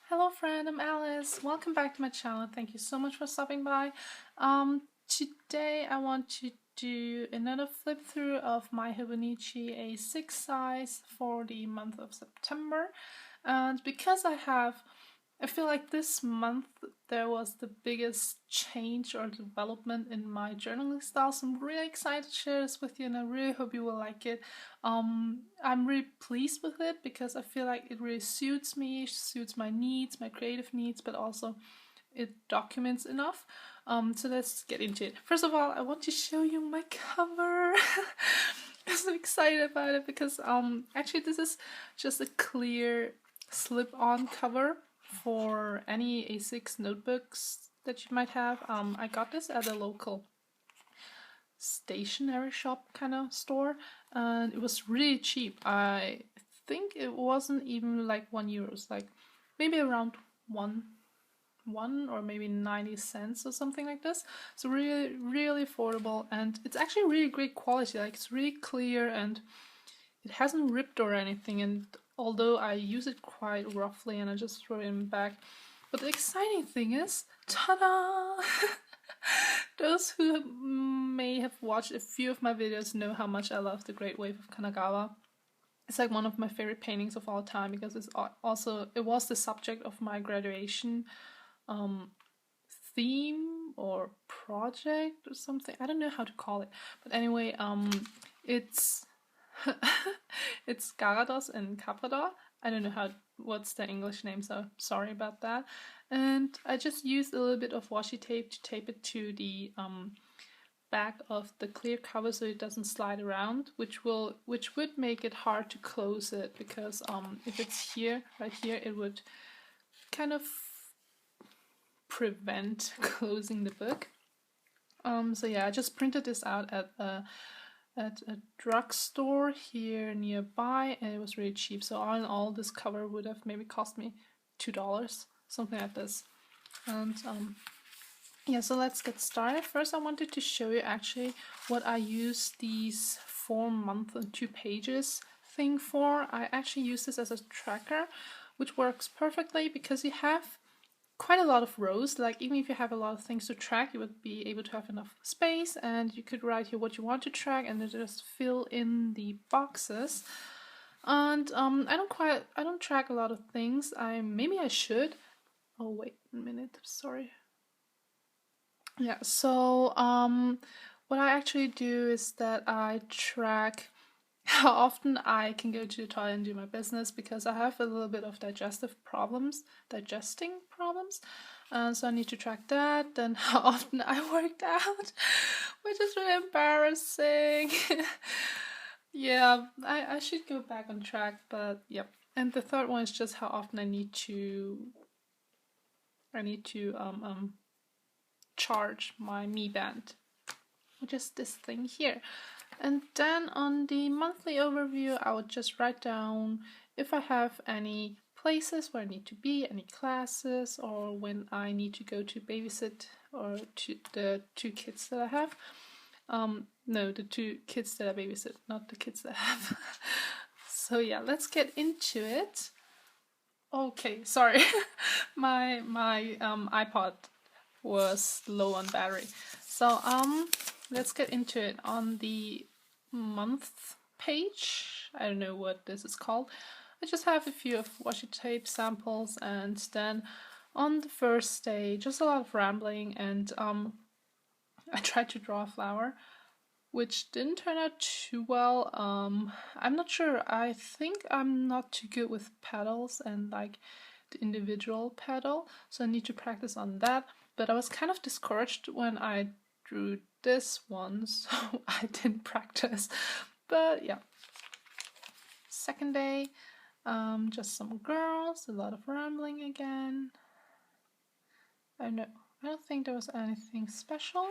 Hello friend, I'm Alice. Welcome back to my channel. Thank you so much for stopping by. Today I want to do another flip through of my Hobonichi A6 size for the month of September. And because I feel like this month there was the biggest change or development in my journaling style, so I'm really excited to share this with you and I really hope you will like it. I'm really pleased with it because I feel like it really suits me, suits my needs, my creative needs, but also it documents enough. So let's get into it. First of all, I want to show you my cover. I'm so excited about it because actually this is just a clear slip-on cover for any A6 notebooks that you might have. I got this at a local stationery shop kind of store and it was really cheap. I think it wasn't even like €1, it's like maybe around one or maybe 90 cents or something like this. So really affordable, and it's actually really great quality. Like, it's really clear and it hasn't ripped or anything, and although I use it quite roughly and I just throw it back. But the exciting thing is, ta-da! Those who may have watched a few of my videos know how much I love the Great Wave of Kanagawa. It's like one of my favorite paintings of all time because it was the subject of my graduation theme or project or something. I don't know how to call it, but anyway, it's it's Garados and Caprador. I don't know what's the English name, so sorry about that. And I just used a little bit of washi tape to tape it to the back of the clear cover so it doesn't slide around, which would make it hard to close it, because if it's here, right here, it would kind of prevent closing the book. So yeah, I just printed this out at a drugstore here nearby, and it was really cheap. So all in all, this cover would have maybe cost me $2, something like this. And yeah, so let's get started. First, I wanted to show you actually what I use these 4-month and 2 pages thing for. I actually use this as a tracker, which works perfectly because you have quite a lot of rows. Like, even if you have a lot of things to track, you would be able to have enough space, and you could write here what you want to track and then just fill in the boxes. And I don't track a lot of things. Maybe I should. Oh, wait a minute, sorry. Yeah, so what I actually do is that I track how often I can go to the toilet and do my business, because I have a little bit of digesting problems, and so I need to track that. Then how often I worked out, which is really embarrassing. Yeah, I should go back on track, but yep. And the third one is just how often I need to charge my Mi Band, which is this thing here. And then on the monthly overview, I would just write down if I have any places where I need to be, any classes, or when I need to go to babysit or to the 2 kids that I have. No, the 2 kids that I babysit, not the kids that I have. So yeah, let's get into it. Okay, sorry, my iPod was low on battery. So let's get into it. On the month page, I don't know what this is called, I just have a few of washi tape samples, and then on the first day, just a lot of rambling, and I tried to draw a flower, which didn't turn out too well. I'm not sure. I think I'm not too good with petals and like the individual petal, so I need to practice on that. But I was kind of discouraged when I drew this one, so I didn't practice. But yeah. Second day, just some girls, a lot of rambling again. I don't think there was anything special.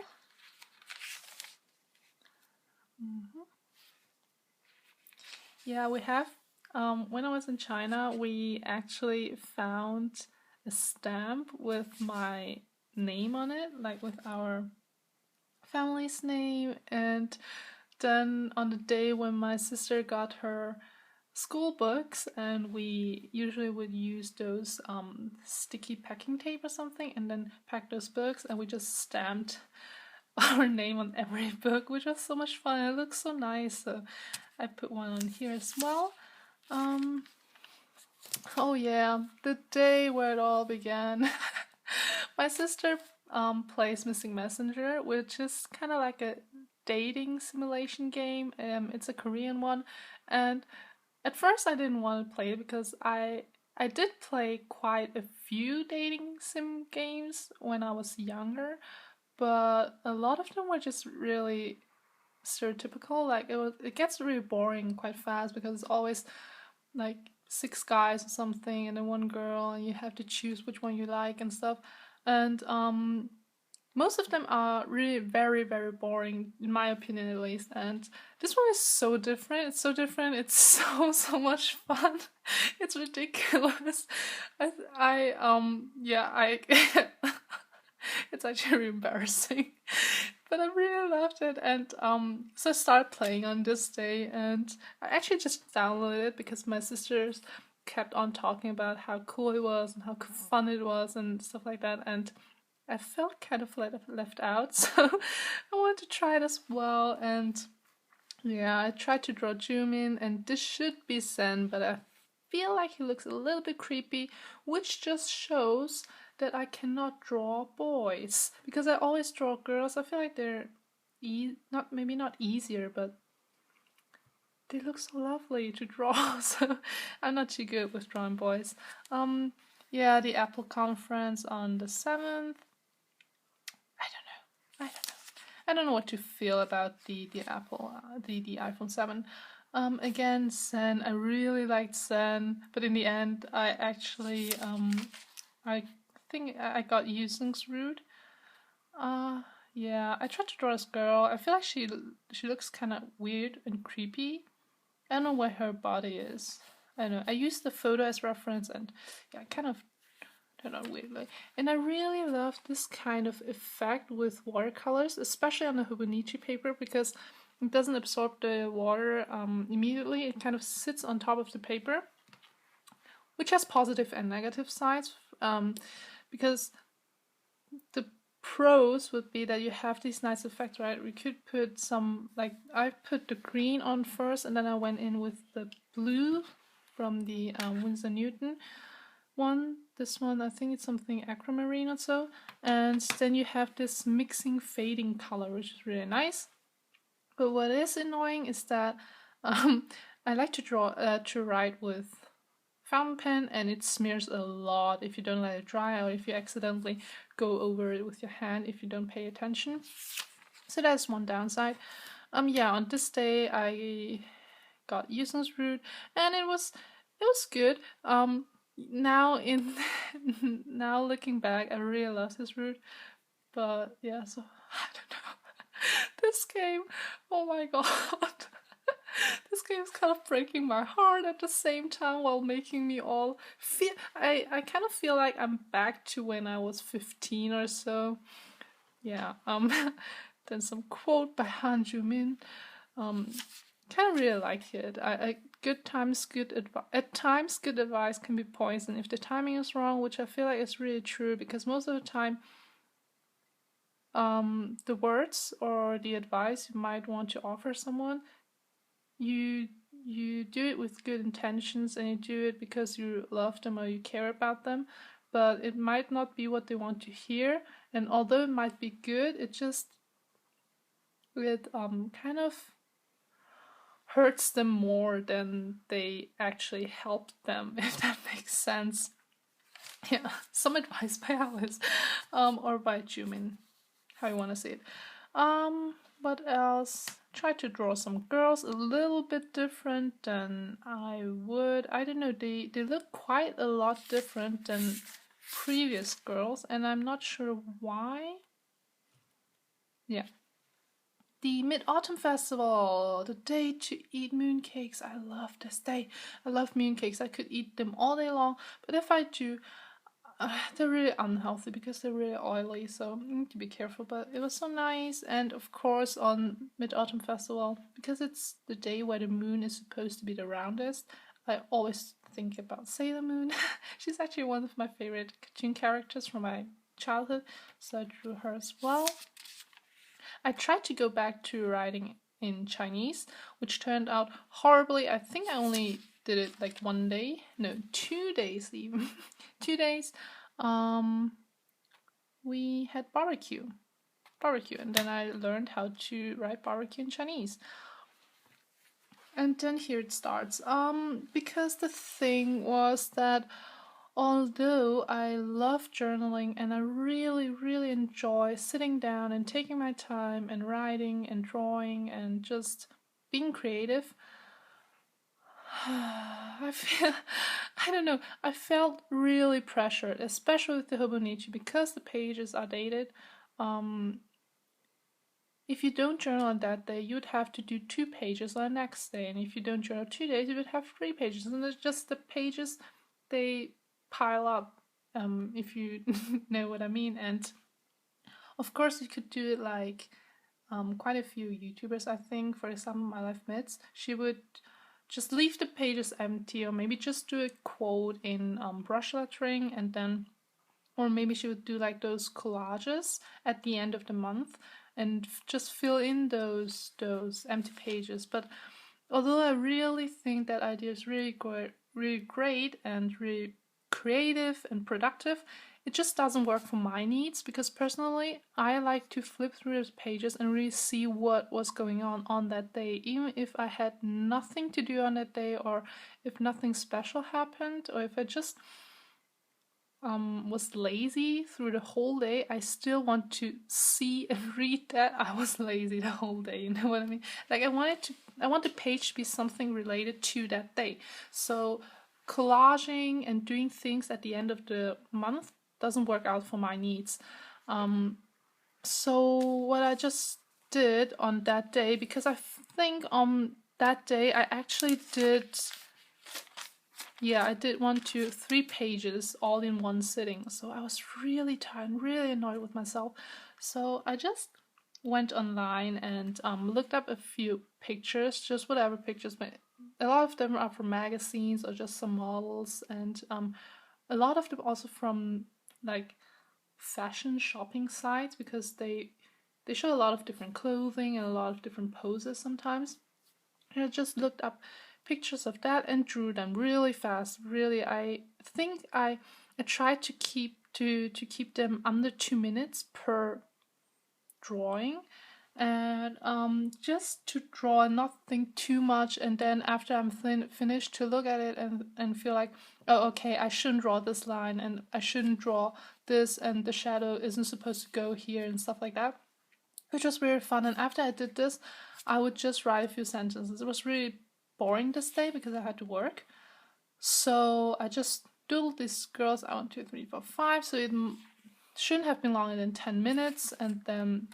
Yeah, we have. When I was in China, we actually found a stamp with my name on it, like with our family's name. And then on the day when my sister got her school books, and we usually would use those sticky packing tape or something, and then pack those books, and we just stamped our name on every book, which was so much fun. It looks so nice, so I put one on here as well. Oh yeah, the day where it all began. My sister plays Missing Messenger, which is kind of like a dating simulation game. It's a Korean one, and at first I didn't want to play it because I did play quite a few dating sim games when I was younger, but a lot of them were just really stereotypical. Like it gets really boring quite fast because it's always like six guys or something and then one girl, and you have to choose which one you like and stuff. And most of them are really very, very boring, in my opinion at least. And this one is so different. It's so different. It's so much fun. It's ridiculous. Yeah, I it's actually really embarrassing. But I really loved it, and so I started playing on this day, and I actually just downloaded it because my sisters kept on talking about how cool it was and how fun it was and stuff like that, and I felt kind of left out, so I wanted to try it as well. And yeah, I tried to draw Jumin, and this should be Sen, but I feel like he looks a little bit creepy, which just shows that I cannot draw boys because I always draw girls. I feel like they're not easier, but they look so lovely to draw. So I'm not too good with drawing boys. Yeah, the Apple conference on the 7th. I don't know what to feel about the Apple the iPhone 7. Again, Sen. I really liked Sen, but in the end, I actually I think I got Yusung's route. Yeah, I tried to draw this girl. I feel like she looks kind of weird and creepy. I don't know where her body is. I don't know. I used the photo as reference, and yeah, kind of turned out weirdly. And I really love this kind of effect with watercolors, especially on the Hobonichi paper, because it doesn't absorb the water immediately. It kind of sits on top of the paper, which has positive and negative sides. Because the pros would be that you have these nice effects, right? We could put some, like, I put the green on first, and then I went in with the blue from the Winsor Newton one. This one, I think it's something aquamarine or so. And then you have this mixing fading color, which is really nice. But what is annoying is that I like to write with fountain pen, and it smears a lot if you don't let it dry, or if you accidentally go over it with your hand if you don't pay attention. So that's one downside. Yeah, on this day I got Yusung's route, and it was good. Now now looking back, I really love this route, but yeah, so I don't know. This game, oh my god. This game is kind of breaking my heart at the same time while making me all feel. I kind of feel like I'm back to when I was 15 or so. Yeah. Then some quote by Han Ju-min. Kind of really like it. At times good advice can be poison if the timing is wrong, which I feel like is really true, because most of the time the words or the advice you might want to offer someone, you do it with good intentions, and you do it because you love them or you care about them, but it might not be what they want to hear. And although it might be good, it kind of hurts them more than they actually helped them, if that makes sense. Yeah, some advice by Alice, or by Jumin, how you want to say it. What else? Try to draw some girls a little bit different than I would. I don't know, they look quite a lot different than previous girls, and I'm not sure why. Yeah. The Mid-Autumn Festival, the day to eat mooncakes. I love this day. I love mooncakes. I could eat them all day long, but if I do, they're really unhealthy because they're really oily, so you need to be careful. But it was so nice. And of course, on Mid-Autumn Festival, because it's the day where the moon is supposed to be the roundest, I always think about Sailor Moon. She's actually one of my favorite cartoon characters from my childhood, so I drew her as well. I tried to go back to writing in Chinese, which turned out horribly. I think I only did it like 1 day, no, 2 days even. 2 days. We had barbecue, and then I learned how to write barbecue in Chinese. And then here it starts. Because the thing was that although I love journaling and I really, really enjoy sitting down and taking my time and writing and drawing and just being creative, I don't know, I felt really pressured, especially with the Hobonichi, because the pages are dated. If you don't journal on that day, you'd have to do 2 pages on the next day, and if you don't journal 2 days, you would have 3 pages, and it's just the pages, they pile up, if you know what I mean. And of course you could do it like quite a few YouTubers, I think. For example, My Life Myths, she would just leave the pages empty, or maybe just do a quote in brush lettering, and then, or maybe she would do like those collages at the end of the month and just fill in those empty pages. But although I really think that idea is really great and really creative and productive, it just doesn't work for my needs, because personally I like to flip through those pages and really see what was going on that day, even if I had nothing to do on that day, or if nothing special happened, or if I just was lazy through the whole day. I still want to see and read that I was lazy the whole day, you know what I mean? Like I want the page to be something related to that day. So collaging and doing things at the end of the month doesn't work out for my needs. So what I just did on that day, because I think on that day I actually did, I did 1, 2, 3 pages all in one sitting. So I was really tired, really annoyed with myself. So I just went online and looked up a few pictures, just whatever pictures, but a lot of them are from magazines or just some models, and a lot of them also from like fashion shopping sites, because they show a lot of different clothing and a lot of different poses sometimes. And I just looked up pictures of that and drew them really fast. Really, I think I tried to keep them under 2 minutes per drawing, and just to draw and not think too much, and then after I'm finished, to look at it and feel like, oh, okay, I shouldn't draw this line, and I shouldn't draw this, and the shadow isn't supposed to go here, and stuff like that, which was really fun. And after I did this, I would just write a few sentences. It was really boring this day because I had to work, so I just doodled these girls out 1, 2, 3, 4, 5, so it shouldn't have been longer than 10 minutes, and then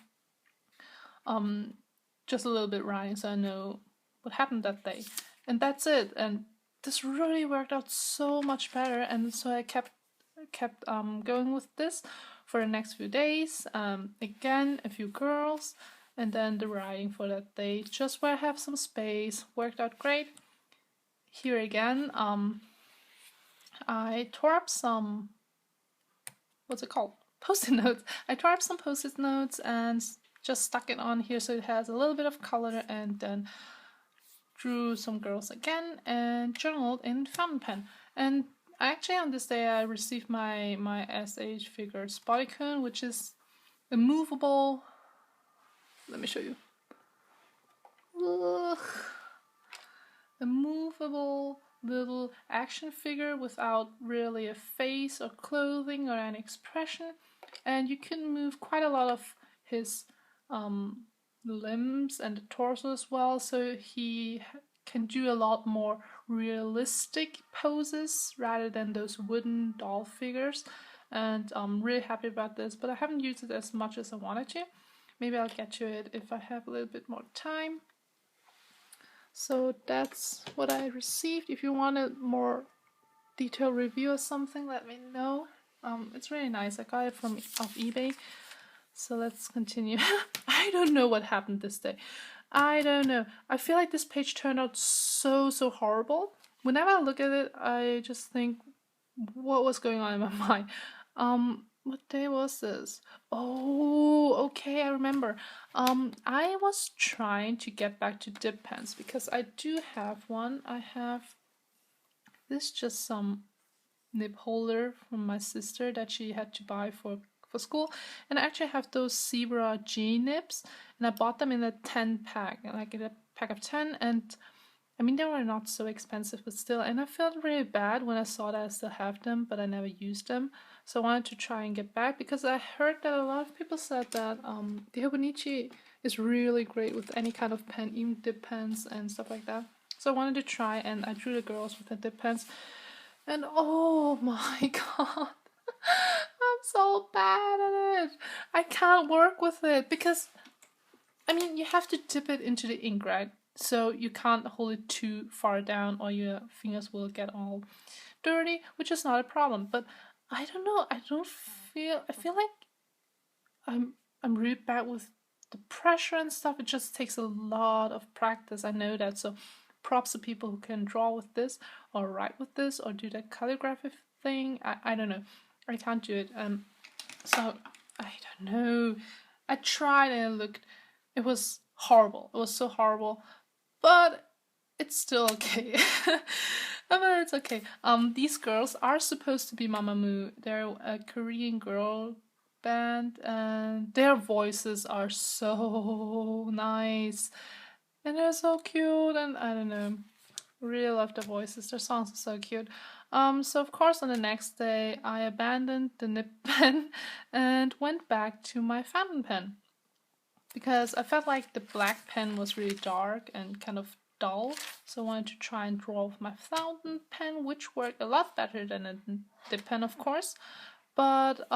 just a little bit writing so I know what happened that day, and that's it. And this really worked out so much better, and so I kept going with this for the next few days. Again, a few girls, and then the writing for that day, just where I have some space, worked out great. Here again, I tore up some, what's it called? Post-it notes. I tore up some Post-it notes and just stuck it on here so it has a little bit of color, and then drew some girls again and journaled in fountain pen. And actually on this day I received my SH Figures bodycon, which is a movable, let me show you. Ugh. A movable little action figure without really a face or clothing or an expression, and you can move quite a lot of his limbs and the torso as well, so he can do a lot more realistic poses rather than those wooden doll figures, and I'm really happy about this, but I haven't used it as much as I wanted to. Maybe I'll get to it if I have a little bit more time. So that's what I received. If you want a more detailed review or something, let me know. It's really nice. I got it from off eBay. So let's continue. I don't know what happened this day. I don't know. I feel like this page turned out so horrible. whenever I look at it, I just think, what was going on in my mind? What day was this? Oh, okay, I remember. I was trying to get back to dip pens because I do have one. I have this, just some nib holder from my sister that she had to buy for school, and I actually have those zebra G nibs, and I bought them in a 10 pack, like in a pack of 10, and I mean, they were not so expensive, but still, and I felt really bad when I saw that I still have them, but I never used them. So I wanted to try and get back because I heard that a lot of people said that the Hobonichi is really great with any kind of pen, even dip pens and stuff like that. So I wanted to try, and I drew the girls with the dip pens, and oh my god, I'm so bad at it. I can't work with it because, I mean, you have to dip it into the ink, right? So you can't hold it too far down or your fingers will get all dirty, which is not a problem. But I don't know, I feel like I'm really bad with the pressure and stuff. It just takes a lot of practice. I know that. So props to people who can draw with this or write with this or do that calligraphy thing. I don't know. I can't do it. So I don't know. I tried and it was horrible. It was so horrible. But it's still okay. But it's okay. These girls are supposed to be Mamamoo. They're a Korean girl band, and their voices are so nice, and they're so cute. And I don't know, really love their voices. Their songs are so cute. So of course on the next day I abandoned the nib pen and went back to my fountain pen because I felt like the black pen was really dark and kind of dull, so I wanted to try and draw with my fountain pen, which worked a lot better than the pen, of course. But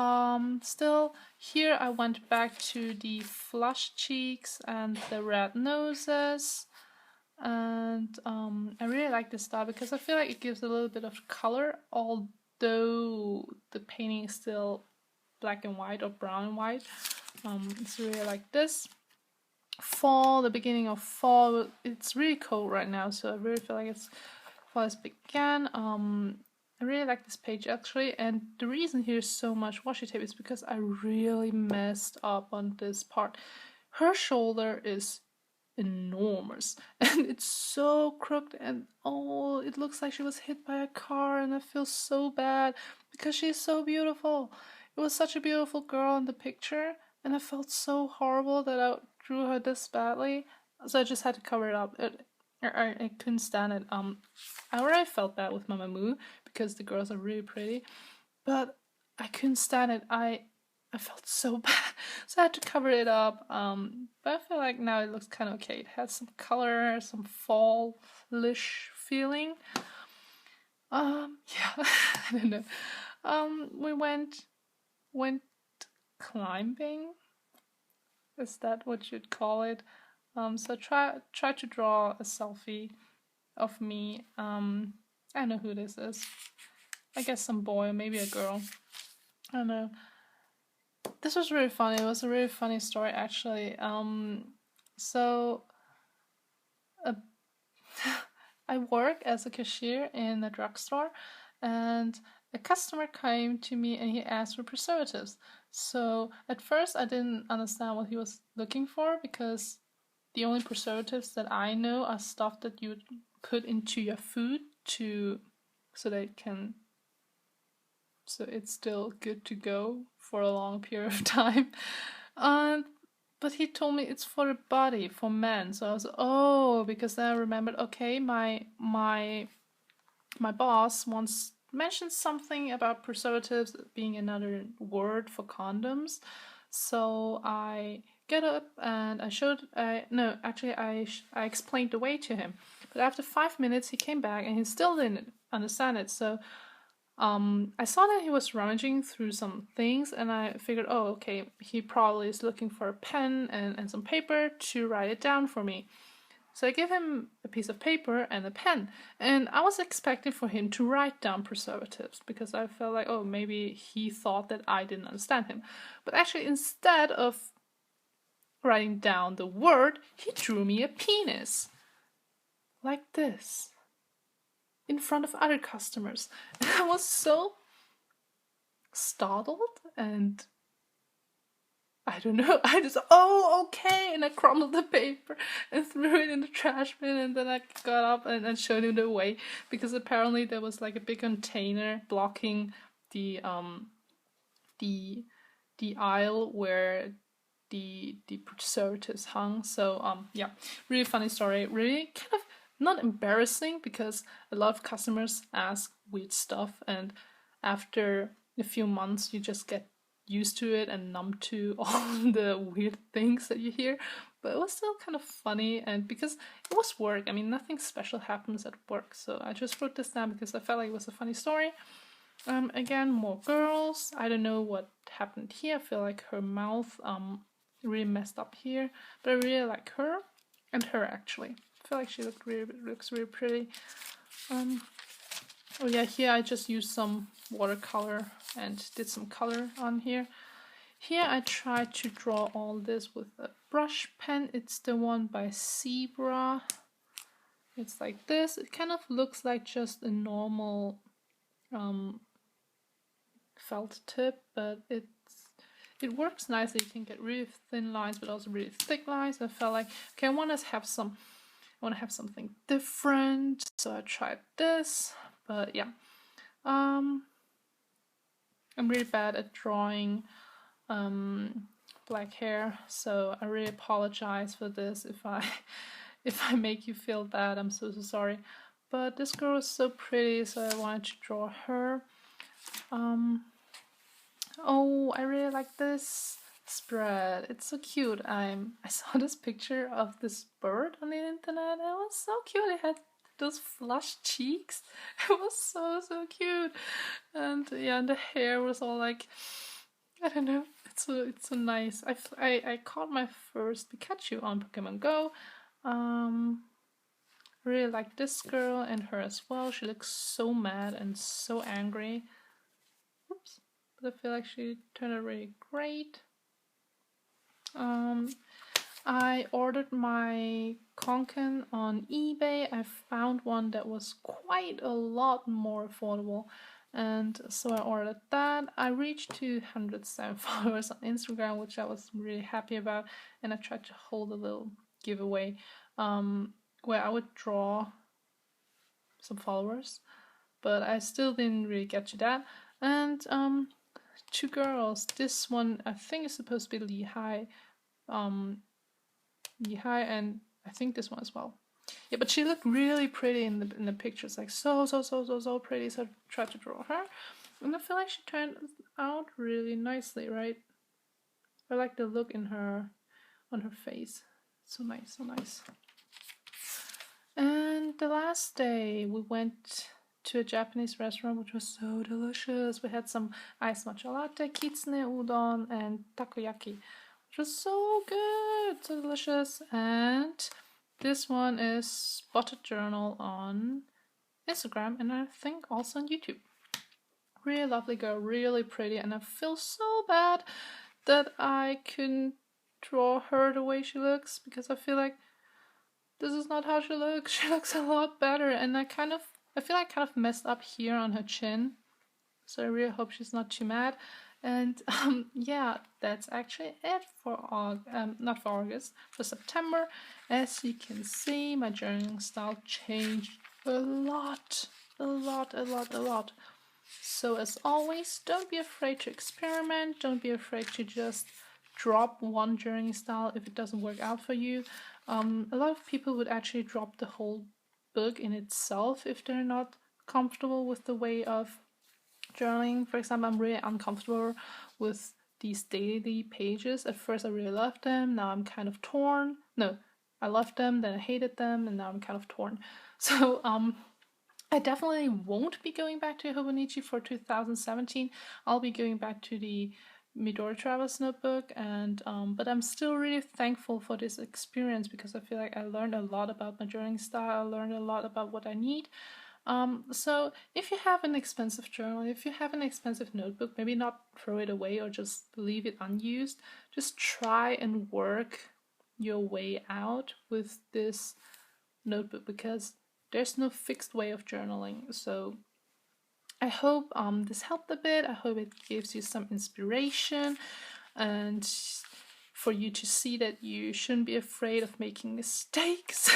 still, here I went back to the flush cheeks and the red noses, and I really like this style because I feel like it gives a little bit of color, although the painting is still black and white or brown and white. It's really like this. Fall, the beginning of fall. It's really cold right now, so I really feel like fall has began. I really like this page actually, and the reason here's so much washi tape is because I really messed up on this part. Her shoulder is enormous and it's so crooked, and oh, it looks like she was hit by a car, and I feel so bad because she's so beautiful. It was such a beautiful girl in the picture, and I felt so horrible that I drew her this badly, so I just had to cover it up. I couldn't stand it. I already felt bad with Mamamoo because the girls are really pretty, but I couldn't stand it. I felt so bad, so I had to cover it up. But I feel like now it looks kind of okay. It has some color, some fallish feeling. Yeah, I don't know. We went climbing. Is that what you'd call it? So try to draw a selfie of me. I don't know who this is. I guess some boy or maybe a girl. I don't know. This was really funny. It was a really funny story actually. So I work as a cashier in a drugstore, and a customer came to me and he asked for preservatives. So at first I didn't understand what he was looking for because the only preservatives that I know are stuff that you put into your food so it's still good to go for a long period of time. But he told me it's for the body, for men. So I was, oh, because then I remembered, okay, my boss once mentioned something about preservatives being another word for condoms. So I get up and I explained the way to him. But after 5 minutes, he came back and he still didn't understand it. So I saw that he was rummaging through some things, and I figured, oh, okay, he probably is looking for a pen and some paper to write it down for me. So I gave him a piece of paper and a pen, and I was expecting for him to write down preservatives because I felt like, oh, maybe he thought that I didn't understand him. But actually, instead of writing down the word, he drew me a penis. Like this. in front of other customers. And I was so startled, and I don't know, I just, oh, okay, and I crumbled the paper and threw it in the trash bin, and then I got up and showed him the way, because apparently there was like a big container blocking the aisle where the preservatives hung. So yeah, really funny story, really kind of not embarrassing, because a lot of customers ask weird stuff, and after a few months you just get used to it and numb to all the weird things that you hear. But it was still kind of funny, and because it was work, I mean, nothing special happens at work, so I just wrote this down because I felt like it was a funny story. Again, more girls. I don't know what happened here. I feel like her mouth really messed up here, but I really like her, and her actually. I feel like she looks really pretty. Oh yeah, here I just used some watercolor and did some color on here. Here I tried to draw all this with a brush pen. It's the one by Zebra. It's like this. It kind of looks like just a normal felt tip, but it works nicely. You can get really thin lines, but also really thick lines. I felt like, okay, I want to have something different, so I tried this. But yeah, I'm really bad at drawing black hair, so I really apologize for this if I make you feel bad. I'm so sorry. But this girl is so pretty, so I wanted to draw her. Oh, I really like this spread. It's so cute. I saw this picture of this bird on the internet. It was so cute. It had those flushed cheeks. It was so cute. And yeah, and the hair was all like, I don't know. It's so nice. I caught my first Pikachu on Pokemon Go. I really like this girl and her as well. She looks so mad and so angry. Oops. But I feel like she turned out really great. I ordered my Konkin on eBay. I found one that was quite a lot more affordable, and so I ordered that. I reached 207 followers on Instagram, which I was really happy about, and I tried to hold a little giveaway where I would draw some followers, but I still didn't really get to that. And two girls. This one I think is supposed to be Lehigh, and I think this one as well. Yeah, but she looked really pretty in the pictures, like so pretty. So I tried to draw her, and I feel like she turned out really nicely, right? I like the look on her face. So nice, so nice. And the last day we went to a Japanese restaurant, which was so delicious. We had some iced matcha latte, kitsune udon, and takoyaki, which was so good, so delicious. And this one is Spotted Journal on Instagram, and I think also on YouTube. Really lovely girl, really pretty, and I feel so bad that I couldn't draw her the way she looks, because I feel like this is not how she looks. She looks a lot better, and I feel like I kind of messed up here on her chin, so I really hope she's not too mad. And yeah, that's actually it for not for August, for September. As you can see, my journaling style changed a lot. So as always, don't be afraid to experiment. Don't be afraid to just drop one journaling style if it doesn't work out for you. A lot of people would actually drop the whole book in itself if they're not comfortable with the way of journaling. For example, I'm really uncomfortable with these daily pages. At first I really loved them, now I'm kind of torn. No, I loved them, then I hated them, and now I'm kind of torn. So I definitely won't be going back to Hobonichi for 2017. I'll be going back to the Midori Travel's notebook, and but I'm still really thankful for this experience, because I feel like I learned a lot about my journaling style. I learned a lot about what I need. So if you have an expensive journal, if you have an expensive notebook, maybe not throw it away or just leave it unused. Just try and work your way out with this notebook, because there's no fixed way of journaling. So I hope this helped a bit. I hope it gives you some inspiration and for you to see that you shouldn't be afraid of making mistakes.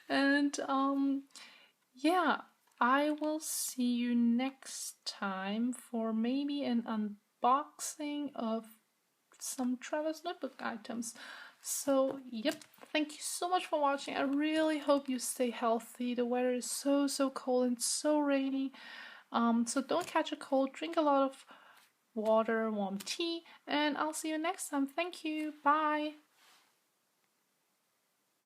And yeah, I will see you next time for maybe an unboxing of some Travis notebook items. So, yep, thank you so much for watching. I really hope you stay healthy. The weather is so cold and so rainy. So don't catch a cold, drink a lot of water, warm tea, and I'll see you next time. Thank you. Bye.